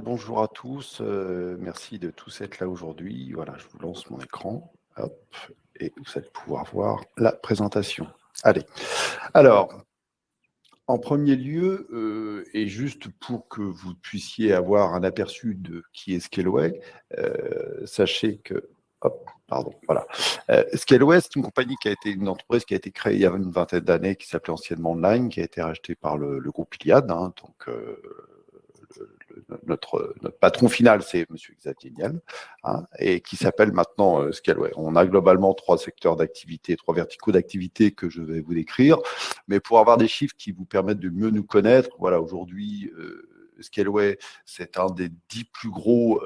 Bonjour à tous, merci de tous être là aujourd'hui. Voilà, je vous lance mon écran, hop, et vous allez pouvoir voir la présentation. Allez, alors, en premier lieu, et juste pour que vous puissiez avoir un aperçu de qui est Scaleway, sachez que, hop, pardon, voilà. Scaleway, c'est une compagnie qui a été une entreprise qui a été créée il y a une vingtaine d'années, qui s'appelait anciennement Online, qui a été rachetée par le groupe Iliad, hein, donc notre patron final, c'est Monsieur Xavier Niel, hein, et qui s'appelle maintenant Scaleway. On a globalement trois secteurs d'activité, trois verticaux d'activité que je vais vous décrire, mais pour avoir des chiffres qui vous permettent de mieux nous connaître, voilà, aujourd'hui, Scaleway, c'est un des 10 plus gros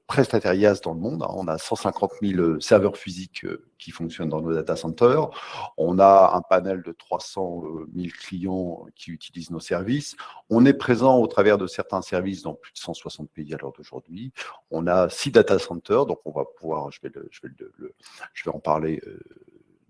prestataires IaaS dans le monde. Hein. On a 150 000 serveurs physiques qui fonctionnent dans nos data centers. On a un panel de 300 000 clients qui utilisent nos services. On est présent au travers de certains services dans plus de 160 pays à l'heure d'aujourd'hui. On a 6 data centers, donc on va pouvoir, je vais en parler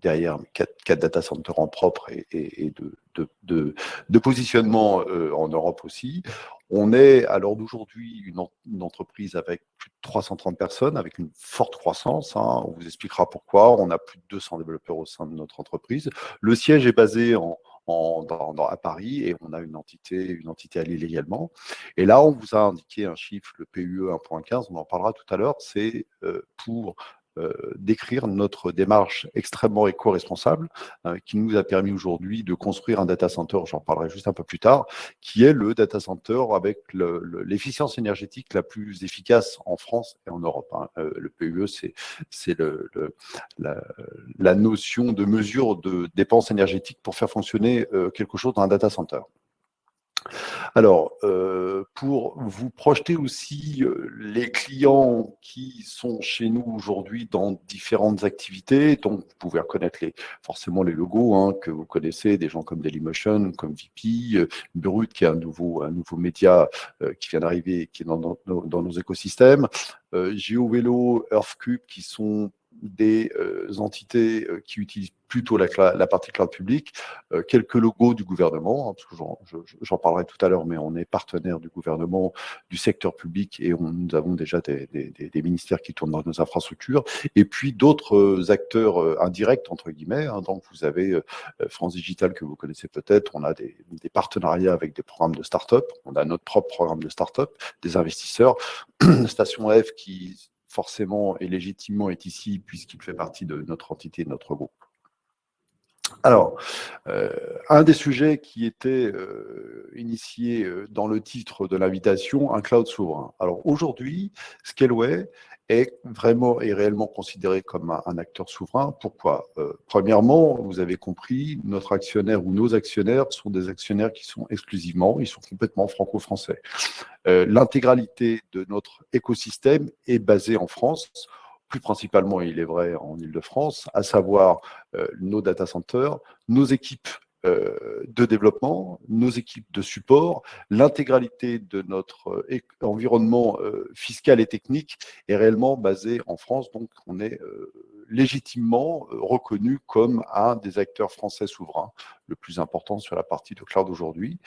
derrière, 4 data centers en propre et de positionnement en Europe aussi. On est à l'heure d'aujourd'hui une entreprise avec plus de 330 personnes, avec une forte croissance. Hein. On vous expliquera pourquoi. On a plus de 200 développeurs au sein de notre entreprise. Le siège est basé à Paris et on a une entité à Lille également. Et là, on vous a indiqué un chiffre, le PUE 1.15, on en parlera tout à l'heure, c'est pour décrire notre démarche extrêmement éco-responsable qui nous a permis aujourd'hui de construire un data center, j'en parlerai juste un peu plus tard, qui est le data center avec l'efficience énergétique la plus efficace en France et en Europe. Hein. Le PUE, c'est la notion de mesure de dépenses énergétiques pour faire fonctionner quelque chose dans un data center. Alors, pour vous projeter aussi les clients qui sont chez nous aujourd'hui dans différentes activités, donc vous pouvez reconnaître forcément les logos hein, que vous connaissez, des gens comme Dailymotion, comme VP, Brut, qui est un nouveau média qui vient d'arriver, qui est dans nos écosystèmes, GeoVélo, EarthCube, qui sont des entités qui utilisent plutôt la partie cloud publique, quelques logos du gouvernement, hein, parce que j'en parlerai tout à l'heure, mais on est partenaire du gouvernement, du secteur public, et nous avons déjà des ministères qui tournent dans nos infrastructures, et puis d'autres acteurs indirects, entre guillemets. Hein, donc vous avez France Digital, que vous connaissez peut-être, on a des partenariats avec des programmes de start-up, on a notre propre programme de start-up, des investisseurs, Station F qui forcément et légitimement est ici puisqu'il fait partie de notre entité, de notre groupe. Alors, un des sujets qui était initié dans le titre de l'invitation, un cloud souverain. Alors aujourd'hui, Scaleway est vraiment et réellement considéré comme un acteur souverain. Pourquoi premièrement, vous avez compris, notre actionnaire ou nos actionnaires sont des actionnaires qui sont exclusivement, ils sont complètement franco-français. L'intégralité de notre écosystème est basée en France, plus principalement, il est vrai, en Île-de-France, à savoir nos data centers, nos équipes de développement, nos équipes de support, l'intégralité de notre environnement fiscal et technique est réellement basée en France. Donc, on est légitimement reconnu comme un des acteurs français souverains, le plus important sur la partie de cloud aujourd'hui.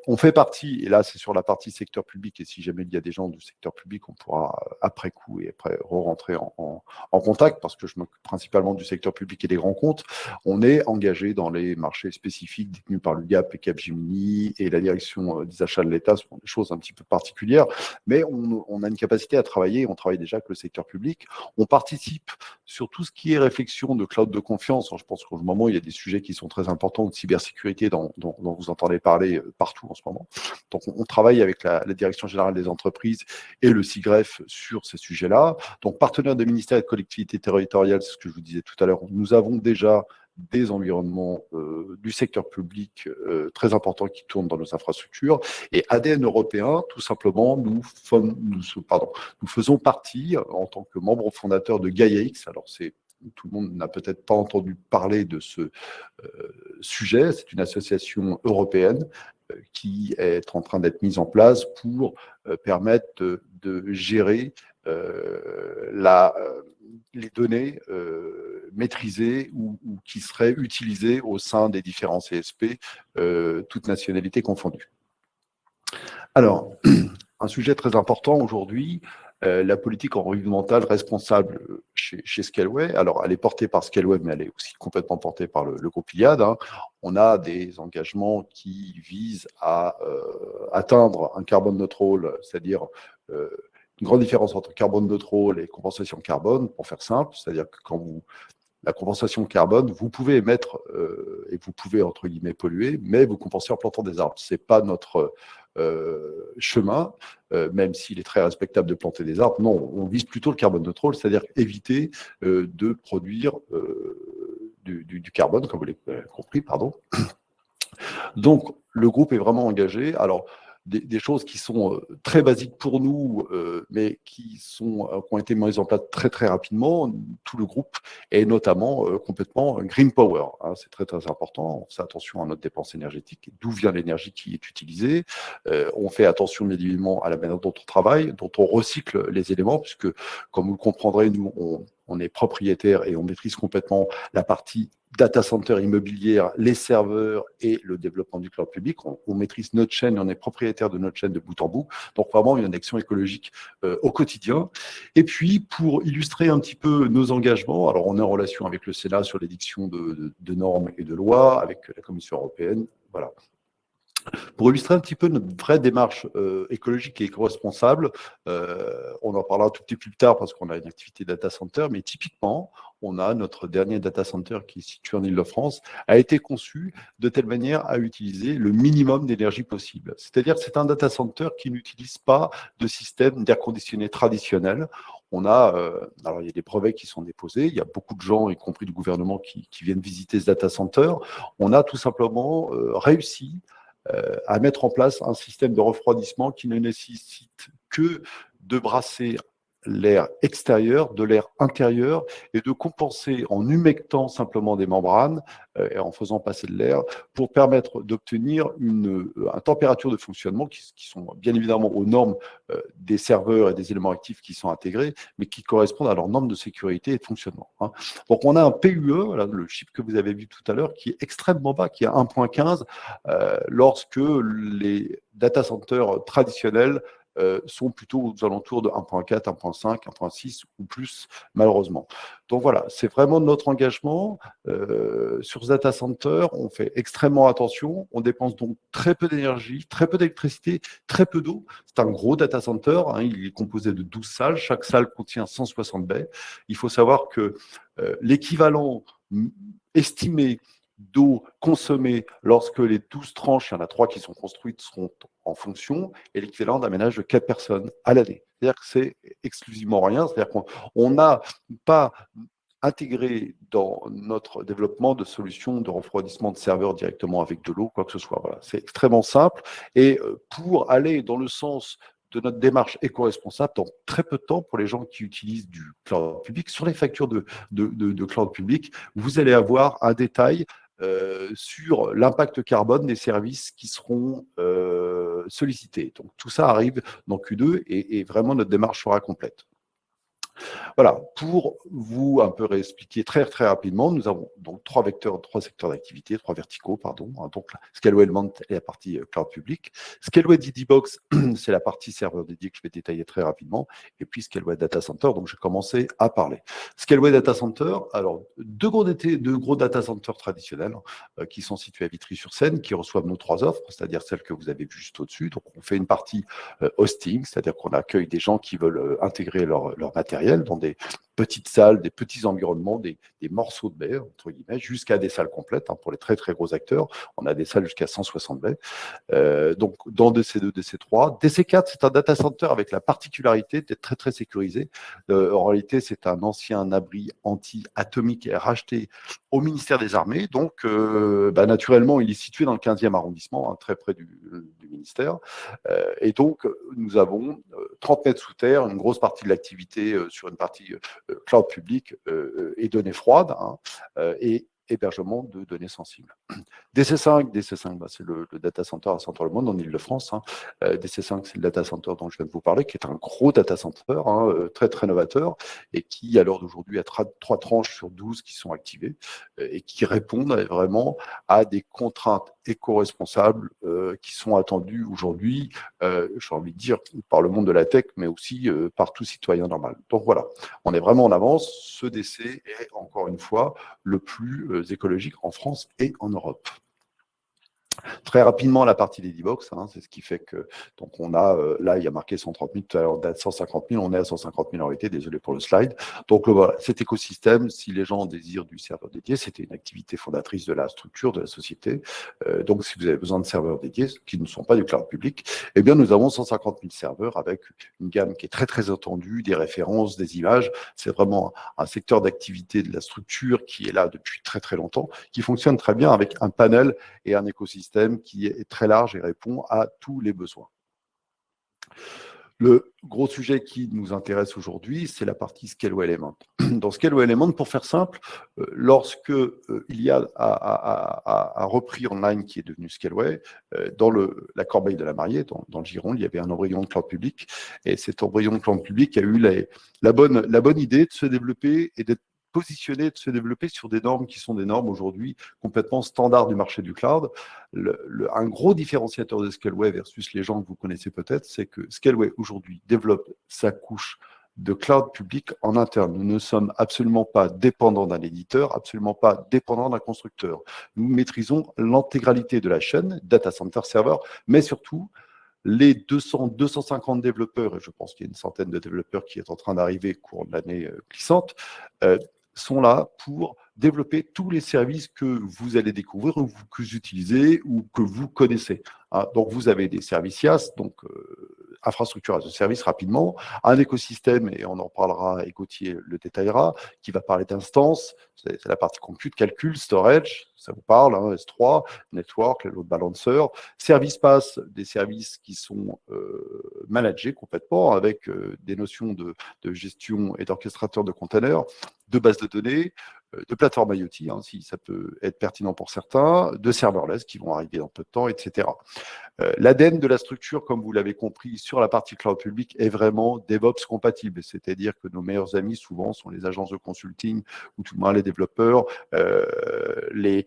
On fait partie, et là c'est sur la partie secteur public, et si jamais il y a des gens du secteur public, on pourra après coup et après re-rentrer en contact, parce que je m'occupe principalement du secteur public et des grands comptes. On est engagé dans les marchés spécifiques détenus par l'UGAP et Capgemini et la direction des achats de l'État, ce sont des choses un petit peu particulières, mais on a une capacité à travailler, on travaille déjà avec le secteur public, on participe sur tout ce qui est réflexion de cloud de confiance. Je pense qu'au moment, il y a des sujets qui sont très importants de cybersécurité dont vous entendez parler partout en ce moment. Donc, on travaille avec la Direction générale des entreprises et le CIGREF sur ces sujets-là. Donc, partenaire des ministères et de collectivités territoriales, c'est ce que je vous disais tout à l'heure, nous avons déjà des environnements du secteur public très importants qui tournent dans nos infrastructures. Et ADN européen, tout simplement, nous faisons partie, en tant que membre fondateur de GaiaX. Alors, tout le monde n'a peut-être pas entendu parler de ce sujet. C'est une association européenne qui est en train d'être mise en place pour permettre de gérer les données maîtrisées ou qui seraient utilisées au sein des différents CSP, toutes nationalités confondues. Alors, un sujet très important aujourd'hui, la politique environnementale responsable chez Scaleway. Alors, elle est portée par Scaleway, mais elle est aussi complètement portée par le groupe Iliad, hein. On a des engagements qui visent à atteindre un carbone neutral, c'est-à-dire une grande différence entre carbone neutral et compensation carbone, pour faire simple, c'est-à-dire que quand la compensation carbone, vous pouvez émettre et vous pouvez, entre guillemets, polluer, mais vous compensez en plantant des arbres. Ce n'est pas notre chemin, même s'il est très respectable de planter des arbres. Non, on vise plutôt le carbone neutral, c'est-à-dire éviter de produire du carbone, comme vous l'avez compris, pardon. Donc, le groupe est vraiment engagé. Alors, des choses qui sont très basiques pour nous, mais qui ont été mises en place très, très rapidement. Tout le groupe est notamment complètement green power, hein. C'est très, très important. On fait attention à notre dépense énergétique, d'où vient l'énergie qui est utilisée. On fait attention, bien évidemment, à la manière dont on travaille, dont on recycle les éléments, puisque, comme vous le comprendrez, nous, on est propriétaire et on maîtrise complètement la partie data center immobilière, les serveurs et le développement du cloud public. On maîtrise notre chaîne et on est propriétaire de notre chaîne de bout en bout. Donc, vraiment, une action écologique au quotidien. Et puis, pour illustrer un petit peu nos engagements, alors on est en relation avec le Sénat sur l'édiction de normes et de lois, avec la Commission européenne. Voilà. Pour illustrer un petit peu notre vraie démarche écologique et éco-responsable, on en parlera un tout petit peu plus tard parce qu'on a une activité data center, mais typiquement, on a notre dernier data center qui est situé en Île-de-France, a été conçu de telle manière à utiliser le minimum d'énergie possible. C'est-à-dire que c'est un data center qui n'utilise pas de système d'air conditionné traditionnel. On a, alors il y a des brevets qui sont déposés, il y a beaucoup de gens, y compris du gouvernement, qui viennent visiter ce data center. On a tout simplement réussi à mettre en place un système de refroidissement qui ne nécessite que de brasser l'air extérieur de l'air intérieur et de compenser en humectant simplement des membranes et en faisant passer de l'air pour permettre d'obtenir une température de fonctionnement qui sont bien évidemment aux normes des serveurs et des éléments actifs qui sont intégrés, mais qui correspondent à leurs normes de sécurité et de fonctionnement, hein. Donc on a un PUE, voilà, le chiffre que vous avez vu tout à l'heure, qui est extrêmement bas, qui est 1,15 lorsque les data centers traditionnels sont plutôt aux alentours de 1,4, 1,5, 1,6 ou plus, malheureusement. Donc voilà, c'est vraiment notre engagement. Sur ce data center, on fait extrêmement attention. On dépense donc très peu d'énergie, très peu d'électricité, très peu d'eau. C'est un gros data center, hein, il est composé de 12 salles. Chaque salle contient 160 baies. Il faut savoir que l'équivalent estimé d'eau consommée lorsque les 12 tranches, il y en a 3 qui sont construites, seront en fonction, et l'équivalent d'un ménage de 4 personnes à l'année. C'est-à-dire que c'est exclusivement rien, c'est-à-dire qu'on n'a pas intégré dans notre développement de solutions de refroidissement de serveurs directement avec de l'eau, quoi que ce soit. Voilà. C'est extrêmement simple. Et pour aller dans le sens de notre démarche éco-responsable, dans très peu de temps, pour les gens qui utilisent du cloud public, sur les factures de cloud public, vous allez avoir un détail sur l'impact carbone des services qui seront sollicités. Donc tout ça arrive dans Q2 et vraiment notre démarche sera complète. Voilà, pour vous un peu réexpliquer très, très rapidement, nous avons donc trois secteurs d'activité, trois verticaux, pardon, hein. Donc, Scaleway Element est la partie cloud public. Scaleway DDBox, c'est la partie serveur dédié que je vais détailler très rapidement. Et puis Scaleway Data Center, donc j'ai commencé à parler. Scaleway Data Center, alors deux gros data centers traditionnels qui sont situés à Vitry-sur-Seine, qui reçoivent nos trois offres, c'est-à-dire celles que vous avez vues juste au-dessus. Donc, on fait une partie hosting, c'est-à-dire qu'on accueille des gens qui veulent intégrer leur matériel dans des petites salles, des petits environnements, des morceaux de baies, entre guillemets, jusqu'à des salles complètes, hein, pour les très, très gros acteurs. On a des salles jusqu'à 160 baies. Donc, dans DC2, DC3. DC4, c'est un data center avec la particularité d'être très, très sécurisé. En réalité, c'est un ancien abri anti-atomique racheté au ministère des Armées. Donc, naturellement, il est situé dans le 15e arrondissement, hein, très près du ministère. Et donc, nous avons 30 mètres sous terre, une grosse partie de l'activité sur une partie cloud public et données froides, hein, et hébergement de données sensibles. DC5, c'est le data center à Centre-le-Monde en Ile-de-France. DC5, c'est le data center dont je viens de vous parler, qui est un gros data center, très très novateur, et qui, à l'heure d'aujourd'hui, a 3 tranches sur 12 qui sont activées, et qui répondent vraiment à des contraintes éco-responsables qui sont attendues aujourd'hui, j'ai envie de dire, par le monde de la tech, mais aussi par tout citoyen normal. Donc voilà, on est vraiment en avance. Ce DC est, encore une fois, le plus écologique en France et en Europe. Très rapidement, la partie des D-Box, c'est ce qui fait que, donc on a, là, il y a marqué 130 000, tout à l'heure, on a 150 000, on est à 150 000 en réalité, désolé pour le slide. Donc voilà, cet écosystème, si les gens désirent du serveur dédié, c'était une activité fondatrice de la structure, de la société. Donc si vous avez besoin de serveurs dédiés, qui ne sont pas du cloud public, eh bien nous avons 150 000 serveurs avec une gamme qui est très très étendue, des références, des images. C'est vraiment un secteur d'activité de la structure qui est là depuis très très longtemps, qui fonctionne très bien avec un panel et un écosystème qui est très large et répond à tous les besoins. Le gros sujet qui nous intéresse aujourd'hui, c'est la partie Scaleway Element. Dans Scaleway Element, pour faire simple, lorsque il y a un repris online qui est devenu Scaleway, dans la corbeille de la mariée, dans le giron, il y avait un embryon de cloud public, et cet embryon de cloud public a eu la bonne idée de se développer et d'être positionner, de se développer sur des normes qui sont des normes aujourd'hui complètement standards du marché du cloud. Un gros différenciateur de Scaleway versus les gens que vous connaissez peut-être, c'est que Scaleway aujourd'hui développe sa couche de cloud public en interne. Nous ne sommes absolument pas dépendants d'un éditeur, absolument pas dépendants d'un constructeur. Nous maîtrisons l'intégralité de la chaîne, data center server, mais surtout les 200, 250 développeurs, et je pense qu'il y a une centaine de développeurs qui est en train d'arriver au cours de l'année glissante, sont là pour développer tous les services que vous allez découvrir, ou que vous utilisez ou que vous connaissez. Donc, vous avez des services IaaS, donc infrastructure as a service rapidement, un écosystème, et on en parlera, et Gauthier le détaillera, qui va parler d'instances, c'est la partie compute, calcul, storage, ça vous parle, S3, network, le load balancer, service pass, des services qui sont managés complètement avec des notions de gestion et d'orchestrateur de containers, de bases de données, de plateforme IoT, si ça peut être pertinent pour certains, de serverless qui vont arriver dans peu de temps, etc. L'ADN de la structure, comme vous l'avez compris, sur la partie cloud public est vraiment DevOps compatible, c'est-à-dire que nos meilleurs amis souvent sont les agences de consulting ou tout le moins les développeurs, les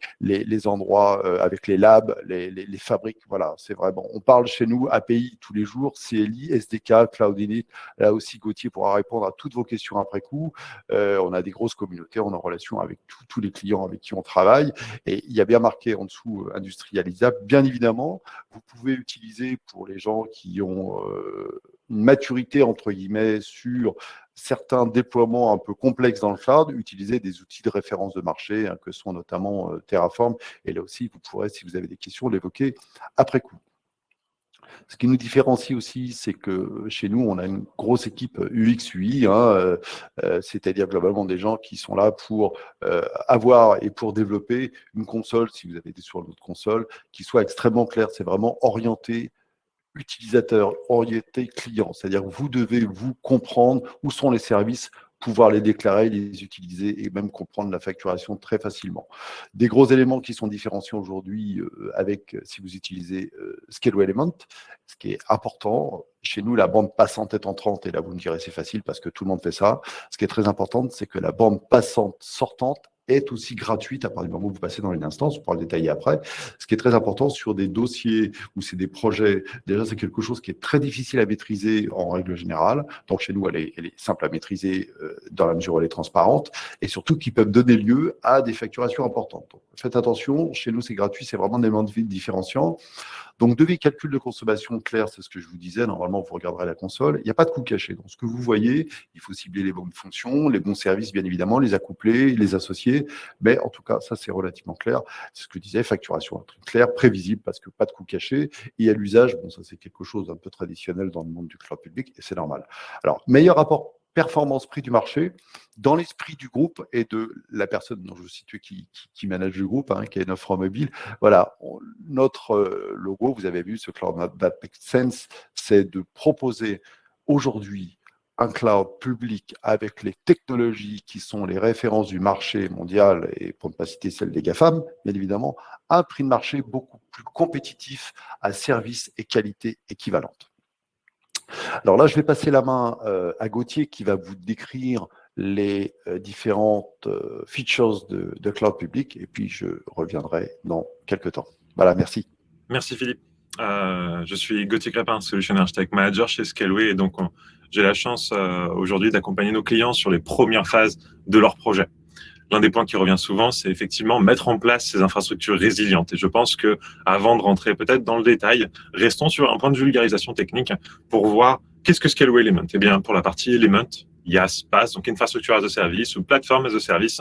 endroits avec les labs, les fabriques, voilà, c'est vraiment, on parle chez nous API tous les jours, CLI, SDK, Cloud Init, là aussi Gauthier pourra répondre à toutes vos questions après coup, on a des grosses communautés, on est en relation avec tous les clients avec qui on travaille, et il y a bien marqué en dessous industrialisable, bien évidemment, vous pouvez utiliser pour les gens qui ont une maturité, entre guillemets, sur certains déploiements un peu complexes dans le cloud, utiliser des outils de référence de marché, que sont notamment Terraform. Et là aussi, vous pourrez, si vous avez des questions, l'évoquer après coup. Ce qui nous différencie aussi, c'est que chez nous, on a une grosse équipe UX, UI, c'est-à-dire globalement des gens qui sont là pour avoir et pour développer une console, si vous avez des sur notre console, qui soit extrêmement claire. C'est vraiment orienté utilisateur, orienté client. C'est-à-dire que vous devez vous comprendre où sont les services, pouvoir les déclarer, les utiliser et même comprendre la facturation très facilement. Des gros éléments qui sont différenciants aujourd'hui avec, si vous utilisez Scaleway Element, ce qui est important, chez nous, la bande passante est entrante, et là, vous me direz, c'est facile parce que tout le monde fait ça. Ce qui est très important, c'est que la bande passante sortante est aussi gratuite à partir du moment où vous passez dans une instance, on pourra le détailler après. Ce qui est très important sur des dossiers où c'est des projets, déjà c'est quelque chose qui est très difficile à maîtriser en règle générale, donc chez nous elle est simple à maîtriser dans la mesure où elle est transparente, et surtout qui peuvent donner lieu à des facturations importantes. Donc, faites attention, chez nous c'est gratuit, c'est vraiment un élément de vie différenciant. Donc, devis calcul de consommation clair, c'est ce que je vous disais. Normalement, vous regarderez la console. Il n'y a pas de coût caché. Donc, ce que vous voyez, il faut cibler les bonnes fonctions, les bons services, bien évidemment, les accoupler, les associer. Mais en tout cas, ça, c'est relativement clair. C'est ce que je disais, facturation, un truc clair, prévisible, parce que pas de coût caché. Et à l'usage, bon, ça, c'est quelque chose d'un peu traditionnel dans le monde du cloud public, et c'est normal. Alors, meilleur rapport performance-prix du marché, dans l'esprit du groupe et de la personne dont je vous situe qui manage le groupe, qui est une offre mobile. Voilà, notre logo, vous avez vu, ce Cloud Map Sense, c'est de proposer aujourd'hui un cloud public avec les technologies qui sont les références du marché mondial, et pour ne pas citer celle des GAFAM, bien évidemment, un prix de marché beaucoup plus compétitif à service et qualité équivalente. Alors là, je vais passer la main à Gauthier qui va vous décrire les différentes features de cloud public, et puis je reviendrai dans quelques temps. Voilà, merci. Merci Philippe. Je suis Gauthier Crépin, Solution Architect Manager chez Scaleway, et donc j'ai la chance aujourd'hui d'accompagner nos clients sur les premières phases de leur projet. L'un des points qui revient souvent, c'est effectivement mettre en place ces infrastructures résilientes. Et je pense que, avant de rentrer peut-être dans le détail, restons sur un point de vulgarisation technique pour voir qu'est-ce que Scaleway Element. Eh bien, pour la partie Element, IaaS, PaaS, donc Infrastructure as a Service ou Platform as a Service.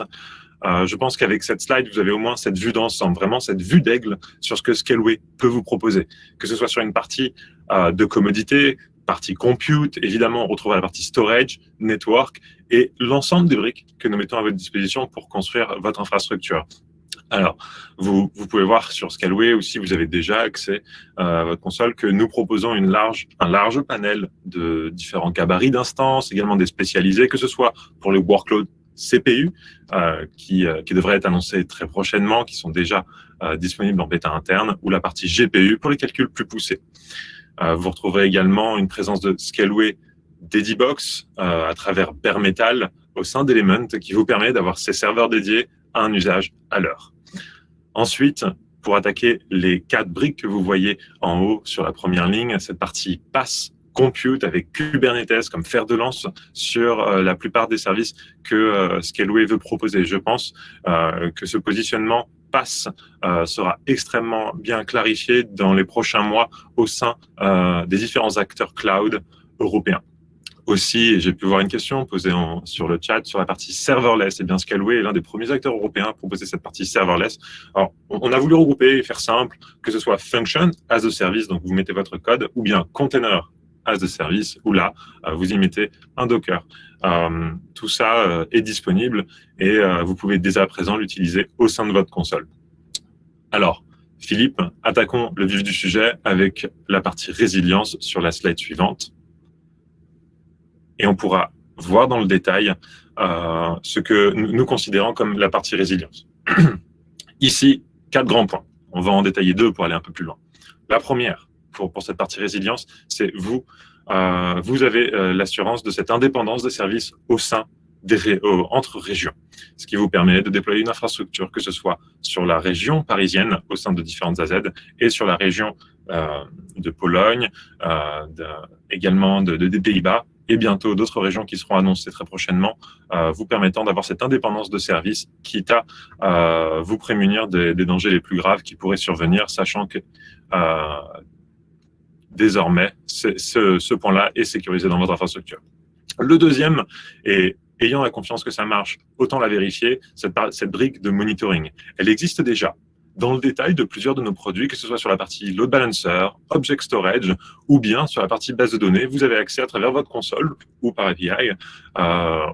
Je pense qu'avec cette slide, vous avez au moins cette vue d'ensemble, vraiment cette vue d'aigle sur ce que Scaleway peut vous proposer. Que ce soit sur une partie de commodité, partie compute, évidemment, on retrouve la partie storage, network et l'ensemble des briques que nous mettons à votre disposition pour construire votre infrastructure. Alors, vous pouvez voir sur Scaleway, ou si vous avez déjà accès à votre console, que nous proposons un large panel de différents gabarits d'instances, également des spécialisés, que ce soit pour les workloads CPU, qui devraient être annoncés très prochainement, qui sont déjà disponibles en bêta interne, ou la partie GPU pour les calculs plus poussés. Vous retrouverez également une présence de Scaleway Dedibox à travers Bare Metal au sein d'Element qui vous permet d'avoir ces serveurs dédiés à un usage à l'heure. Ensuite, pour attaquer les 4 briques que vous voyez en haut sur la première ligne, cette partie PaaS Compute avec Kubernetes comme fer de lance sur la plupart des services que Scaleway veut proposer. Je pense que ce positionnement PaaS sera extrêmement bien clarifié dans les prochains mois au sein des différents acteurs cloud européens. Aussi, j'ai pu voir une question posée sur le chat sur la partie serverless. Eh bien, Scaleway est l'un des premiers acteurs européens à proposer cette partie serverless. Alors, on a voulu regrouper et faire simple, que ce soit function as a service, donc vous mettez votre code, ou bien container as a service, où là, vous y mettez un Docker. Tout ça est disponible et vous pouvez dès à présent l'utiliser au sein de votre console. Alors, Philippe, attaquons le vif du sujet avec la partie résilience sur la slide suivante. Et on pourra voir dans le détail ce que nous considérons comme la partie résilience. Ici, 4 grands points. On va en détailler 2 pour aller un peu plus loin. La première, pour cette partie résilience, c'est vous avez l'assurance de cette indépendance des services au sein entre régions, ce qui vous permet de déployer une infrastructure, que ce soit sur la région parisienne au sein de différentes AZ et sur la région de Pologne, également des Pays-Bas, et bientôt d'autres régions qui seront annoncées très prochainement, vous permettant d'avoir cette indépendance de service, quitte à vous prémunir des dangers les plus graves qui pourraient survenir, sachant que désormais, ce point-là est sécurisé dans votre infrastructure. Le deuxième est, ayant la confiance que ça marche, autant la vérifier, cette brique de monitoring. Elle existe déjà dans le détail de plusieurs de nos produits, que ce soit sur la partie load balancer, object storage, ou bien sur la partie base de données. Vous avez accès à travers votre console ou par API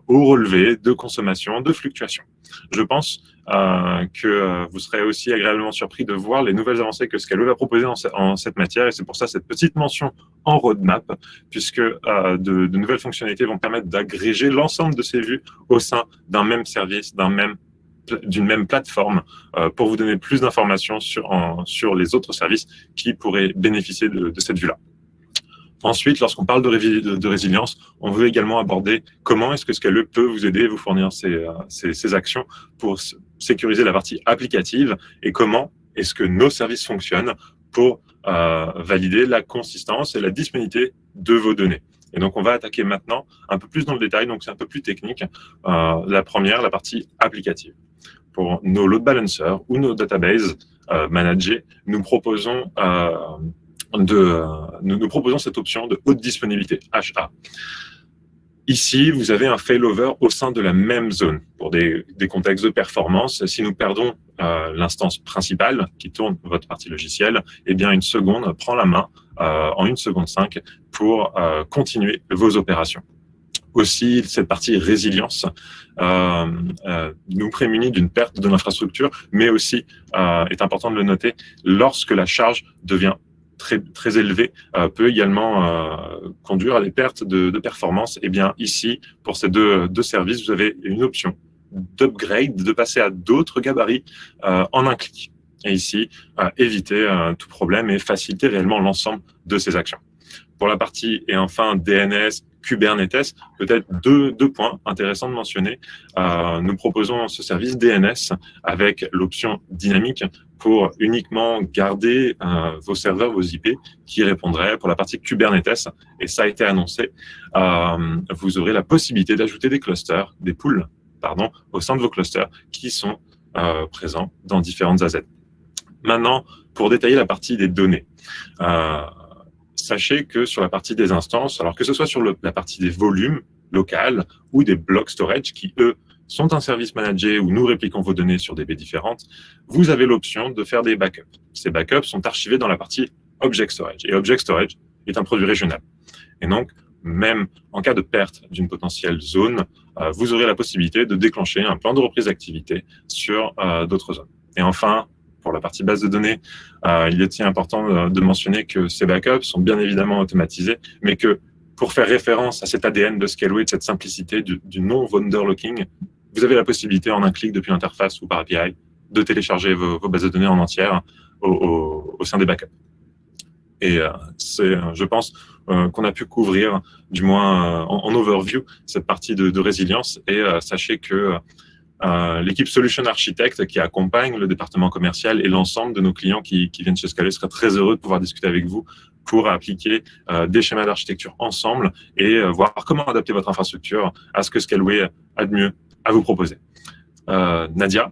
au relevé de consommation, de fluctuation. Je pense que vous serez aussi agréablement surpris de voir les nouvelles avancées que Scaleway va proposer en cette matière, et c'est pour ça cette petite mention en roadmap, puisque de nouvelles fonctionnalités vont permettre d'agréger l'ensemble de ces vues au sein d'un même service, d'une même plateforme, pour vous donner plus d'informations sur les autres services qui pourraient bénéficier de cette vue-là. Ensuite, lorsqu'on parle de résilience, on veut également aborder comment est-ce que Scaleway peut vous aider, vous fournir ces actions pour sécuriser la partie applicative, et comment est-ce que nos services fonctionnent pour valider la consistance et la disponibilité de vos données. Et donc, on va attaquer maintenant un peu plus dans le détail, donc c'est un peu plus technique. La première, la partie applicative. Pour nos load balancers ou nos databases managés, nous proposons cette option de haute disponibilité, HA. Ici, vous avez un failover au sein de la même zone. Pour des contextes de performance, si nous perdons l'instance principale qui tourne votre partie logicielle, eh bien, une seconde prend la main en 1 seconde 5 pour continuer vos opérations. Aussi, cette partie résilience nous prémunit d'une perte de l'infrastructure, mais aussi, est important de le noter, lorsque la charge devient très élevé peut également conduire à des pertes de performance. Et bien ici, pour ces deux services, vous avez une option d'upgrade, de passer à d'autres gabarits en un clic. Et ici, éviter tout problème et faciliter réellement l'ensemble de ces actions. Pour la partie, et enfin, DNS, Kubernetes, peut-être deux points intéressants de mentionner. Nous proposons ce service DNS avec l'option dynamique pour uniquement garder vos serveurs, vos IP qui répondraient. Pour la partie Kubernetes, et ça a été annoncé, vous aurez la possibilité d'ajouter des clusters, des pools, au sein de vos clusters qui sont présents dans différentes AZ. Maintenant, pour détailler la partie des données, sachez que sur la partie des instances, alors que ce soit sur la partie des volumes locales ou des blocs storage qui, eux, sont un service managé où nous répliquons vos données sur des baies différentes, vous avez l'option de faire des backups. Ces backups sont archivés dans la partie Object Storage. Et Object Storage est un produit régional. Et donc, même en cas de perte d'une potentielle zone, vous aurez la possibilité de déclencher un plan de reprise d'activité sur d'autres zones. Et enfin, pour la partie base de données, il est important de mentionner que ces backups sont bien évidemment automatisés, mais que pour faire référence à cet ADN de Scaleway, de cette simplicité du non-vendor locking, vous avez la possibilité en un clic depuis l'interface ou par API de télécharger vos bases de données en entière au sein des backups. Et c'est, je pense, qu'on a pu couvrir, du moins en overview, cette partie de résilience. Et sachez que l'équipe Solution Architect qui accompagne le département commercial et l'ensemble de nos clients qui viennent chez Scaleway sera très heureux de pouvoir discuter avec vous pour appliquer des schémas d'architecture ensemble et voir comment adapter votre infrastructure à ce que Scaleway a de mieux à vous proposer. Nadia,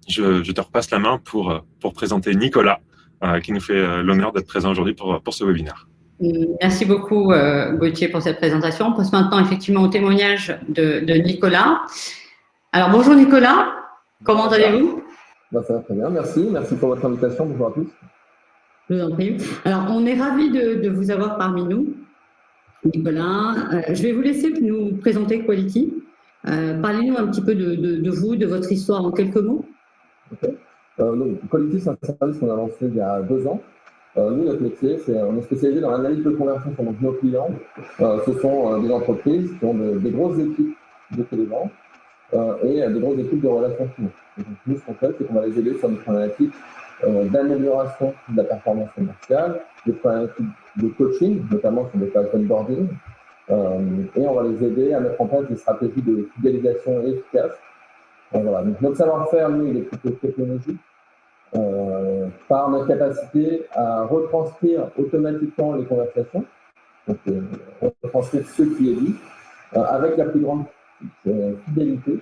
je te repasse la main pour présenter Nicolas, qui nous fait l'honneur d'être présent aujourd'hui pour ce webinaire. Merci beaucoup, Gauthier, pour cette présentation. On passe maintenant effectivement au témoignage de Nicolas. Alors, bonjour Nicolas, comment allez-vous? Ça va très bien, merci. Merci pour votre invitation. Bonjour à tous. Je vous en prie. Alors, on est ravis de vous avoir parmi nous, Nicolas. Je vais vous laisser nous présenter Quality. Parlez-nous un petit peu de vous, de votre histoire en quelques mots. Okay. Donc, Quality, c'est un service qu'on a lancé il y a 2 ans. Nous, notre métier, on est spécialisé dans l'analyse de conversion pour nos clients. Ce sont des entreprises qui ont des grosses équipes de télévente et des grosses équipes de relations clients. Donc, nous, ce qu'on fait, c'est qu'on va les aider sur des problématiques d'amélioration de la performance commerciale, des problématiques de coaching, notamment sur des phases d'onboarding, et on va les aider à mettre en place des stratégies de fidélisation efficaces. Voilà. Donc, notre savoir-faire, nous, il est plutôt technologique, par notre capacité à retranscrire automatiquement les conversations, donc retranscrire ce qui est dit, avec la plus grande fidélité,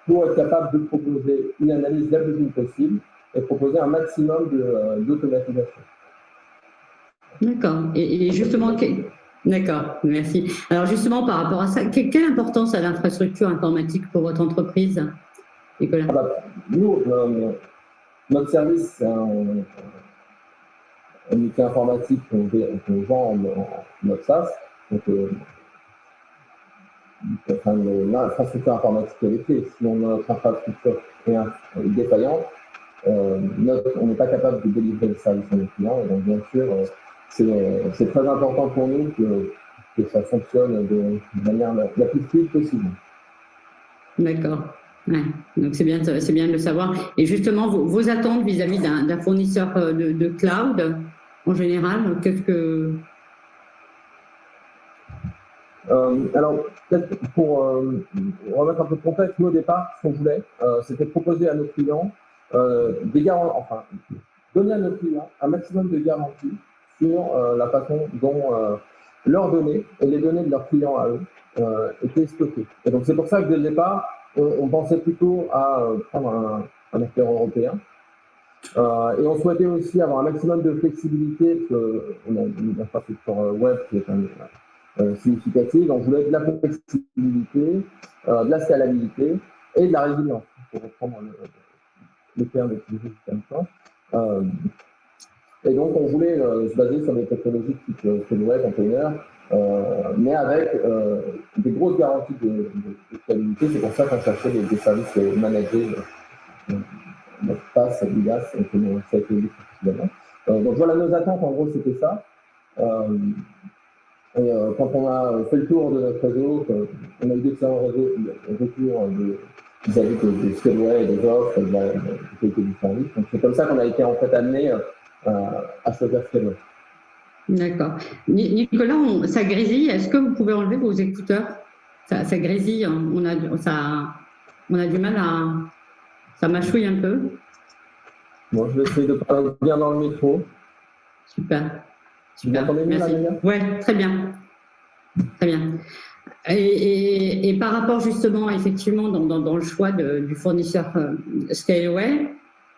pour être capable de proposer une analyse la plus vite possible et proposer un maximum d'automatisation. D'accord. Et justement, d'accord, merci. Alors justement, par rapport à ça, quelle importance a l'infrastructure informatique pour votre entreprise, Nicolas? Nous, notre service, c'est un outil informatique qu'on vend en mode SaaS. Donc, l'infrastructure informatique est clé. Si notre infrastructure est défaillante, on n'est pas capable de délivrer le service à nos clients. Et donc, bien sûr, c'est très important pour nous que ça fonctionne de manière la plus fluide possible. D'accord. Ouais. Donc, c'est bien de le savoir. Et justement, vos attentes vis-à-vis d'un fournisseur de cloud, en général, qu'est-ce que... Alors, peut-être pour remettre un peu de contexte, nous, au départ, ce qu'on voulait, c'était proposer à nos clients des garanties, enfin, donner à nos clients un maximum de garanties sur la façon dont leurs données et les données de leurs clients à eux étaient stockées. Et donc, c'est pour ça que dès le départ, on pensait plutôt à prendre un acteur européen. Et on souhaitait aussi avoir un maximum de flexibilité, parce qu'on a une infrastructure web qui est quand même significative. On voulait de la flexibilité, de la scalabilité et de la résilience, pour reprendre le terme utilisé jusqu'à maintenant. Et donc, on voulait se baser sur des technologies type Scaleway, Container, mais avec des grosses garanties de stabilité. C'est pour ça qu'on cherchait des services managés, notre pass, l'IaaS, comme ça a été dit précédemment. Donc voilà, nos attentes, en gros, c'était ça. Quand on a fait le tour de notre réseau, on a eu d'excellents retours vis-à-vis de Scaleway, des offres, de la qualité du service. Donc c'est comme ça qu'on a été en fait amené à choisir Scaleway. D'accord. Nicolas, ça grésille. Est-ce que vous pouvez enlever vos écouteurs? Ça grésille. Hein. On a du mal à... Ça mâchouille un peu. Bon, je vais essayer de parler bien dans le micro. Super. Tu m'entendez mieux, Merci. Oui, très bien. Très bien. Et par rapport justement, effectivement, dans le choix du fournisseur Scaleway,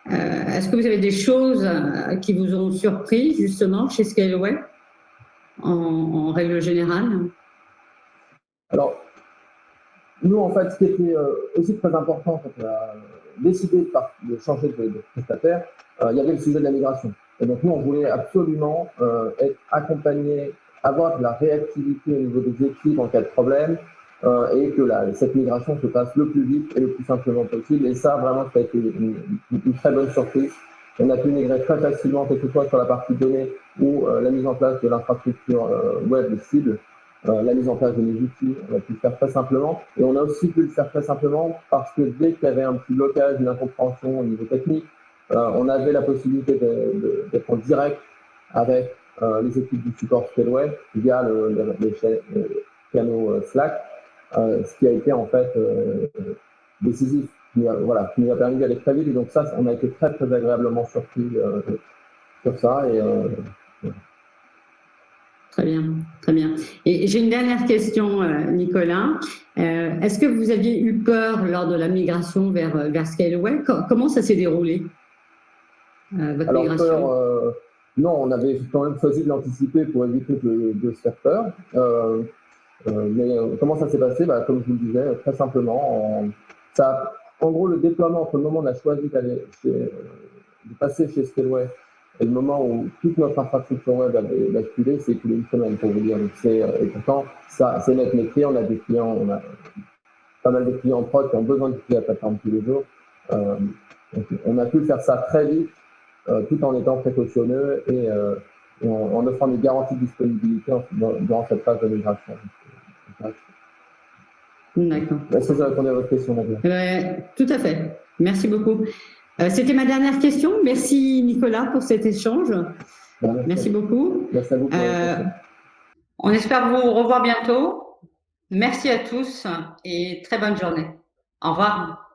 est-ce que vous avez des choses qui vous ont surpris justement chez Scaleway en règle générale? Alors, nous, en fait, ce qui était aussi très important quand on a décidé de changer de prestataire, il y avait le sujet de la migration. Et donc, nous, on voulait absolument être accompagnés, avoir de la réactivité au niveau des équipes en cas de problème et que cette migration se passe le plus vite et le plus simplement possible. Et ça, vraiment, ça a été une très bonne surprise. On a pu migrer très facilement, que ce soit sur la partie données ou la mise en place de l'infrastructure web de cible, la mise en place de nos outils, on a pu le faire très simplement. Et on a aussi pu le faire très simplement parce que dès qu'il y avait un petit blocage, une incompréhension au niveau technique, on avait la possibilité d'être en direct avec les équipes du support Scaleway via les canaux Slack, ce qui a été en fait décisif, qui nous a permis d'aller très vite. Et donc ça, on a été très très agréablement surpris sur ça. Très bien, très bien. Et j'ai une dernière question, Nicolas. Est-ce que vous aviez eu peur lors de la migration vers Scaleway? Comment ça s'est déroulé, votre migration? Non, on avait quand même choisi de l'anticiper pour éviter de se faire peur. Mais comment ça s'est passé? Comme je vous le disais, très simplement. En gros, le déploiement entre le moment où on a choisi de passer chez Scaleway et le moment où toute notre infrastructure web avait basculé, c'est écoulé une semaine, pour vous dire. Et pourtant, ça, c'est notre métier. On a des clients, on a pas mal de clients en prod qui ont besoin d'utiliser la plateforme tous les jours. Donc, on a pu faire ça très vite, tout en étant précautionneux et en offrant des garanties de disponibilité durant cette phase de migration. D'accord. Est-ce que j'ai répondu à votre question, Nadia? Tout à fait. Merci beaucoup. C'était ma dernière question. Merci, Nicolas, pour cet échange. Merci beaucoup. Merci à vous pour on espère vous revoir bientôt. Merci à tous et très bonne journée. Au revoir.